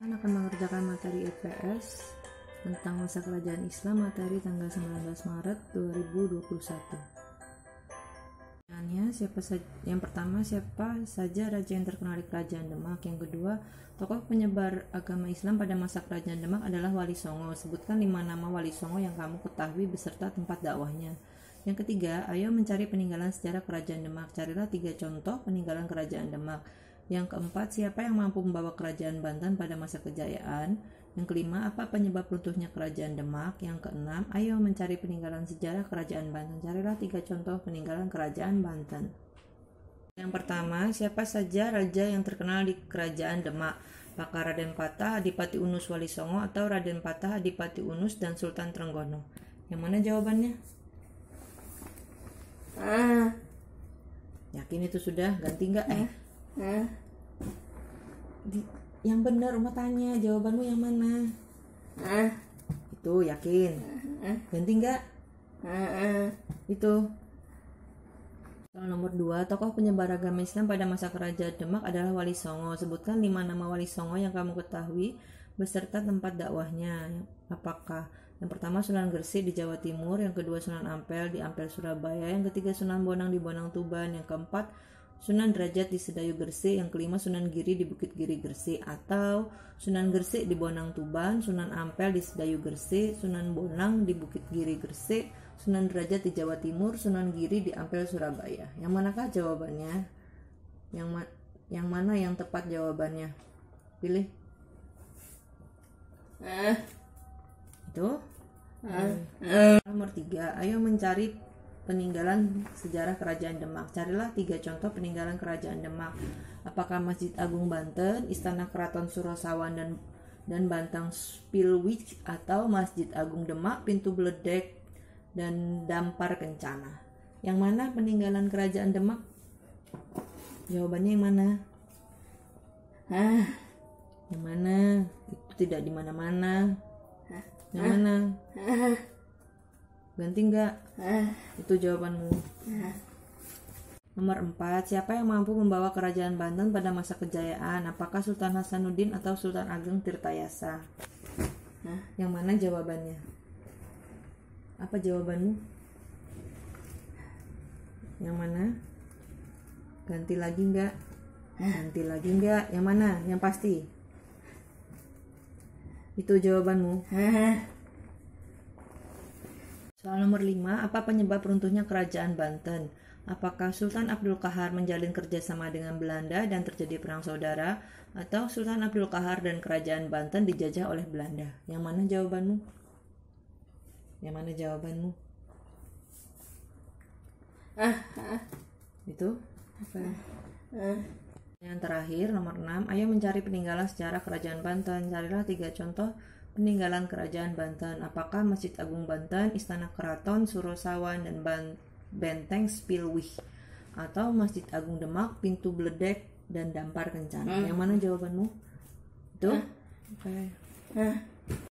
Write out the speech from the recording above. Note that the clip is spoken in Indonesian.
Akan mengerjakan materi EPS tentang masa kerajaan Islam, materi tanggal 19 Maret 2021. Yang pertama, siapa saja raja yang terkenal di kerajaan Demak? Yang kedua, tokoh penyebar agama Islam pada masa kerajaan Demak adalah Wali Songo. Sebutkan 5 nama Wali Songo yang kamu ketahui beserta tempat dakwahnya. Yang ketiga, ayo mencari peninggalan sejarah kerajaan Demak. Carilah 3 contoh peninggalan kerajaan Demak. Yang keempat, siapa yang mampu membawa kerajaan Banten pada masa kejayaan? Yang kelima, apa penyebab runtuhnya kerajaan Demak? Yang keenam, ayo mencari peninggalan sejarah kerajaan Banten. Carilah 3 contoh peninggalan kerajaan Banten. Yang pertama, siapa saja raja yang terkenal di kerajaan Demak? Apakah Raden Patah, Adipati Unus Wali Songo, atau Raden Patah, Adipati Unus, dan Sultan Trenggono? Yang mana jawabannya? Yakin itu sudah? Ganti nggak? Yang benar Uma tanya, jawabanmu yang mana? Itu yakin? Ganti nggak? Itu. Soal nomor 2, tokoh penyebar agama Islam pada masa kerajaan Demak adalah Wali Songo. Sebutkan 5 nama Wali Songo yang kamu ketahui beserta tempat dakwahnya. Apakah? Yang pertama Sunan Gresik di Jawa Timur, yang kedua Sunan Ampel di Ampel Surabaya, yang ketiga Sunan Bonang di Bonang Tuban, yang keempat Sunan Derajat di Sedayu Gresik, yang kelima Sunan Giri di Bukit Giri Gresik. Atau Sunan Gresik di Bonang Tuban, Sunan Ampel di Sedayu Gresik, Sunan Bonang di Bukit Giri Gresik, Sunan Derajat di Jawa Timur, Sunan Giri di Ampel Surabaya. Yang manakah jawabannya? Yang mana yang tepat jawabannya? Pilih. Itu. Nomor 3, ayo mencari peninggalan sejarah kerajaan Demak. Carilah 3 contoh peninggalan kerajaan Demak. Apakah Masjid Agung Banten, Istana Keraton Surosawan dan Bantang Spilwich, atau Masjid Agung Demak, Pintu Beledek, dan Dampar Kencana? Yang mana peninggalan kerajaan Demak? Jawabannya yang mana? Yang mana? Itu tidak di mana-mana. Yang mana? Ganti enggak? Itu jawabanmu. Nomor 4, siapa yang mampu membawa kerajaan Banten pada masa kejayaan? Apakah Sultan Hasanuddin atau Sultan Ageng Tirtayasa? Yang mana jawabannya? Apa jawabanmu? Yang mana? Ganti lagi enggak? Ganti lagi enggak? Yang mana? Yang pasti. Itu jawabanmu. Soal nomor 5, apa penyebab runtuhnya kerajaan Banten? Apakah Sultan Abdul Qahar menjalin kerjasama dengan Belanda dan terjadi perang saudara, atau Sultan Abdul Qahar dan kerajaan Banten dijajah oleh Belanda? Yang mana jawabanmu? Yang mana jawabanmu? Itu apa? Yang terakhir, nomor 6, ayo mencari peninggalan sejarah kerajaan Banten. Carilah 3 contoh peninggalan kerajaan Banten. Apakah Masjid Agung Banten, Istana Keraton Surosawan, dan Benteng Spilwich, atau Masjid Agung Demak, Pintu Beledek, dan Dampar Kencana? Yang mana jawabanmu? Itu? Oke.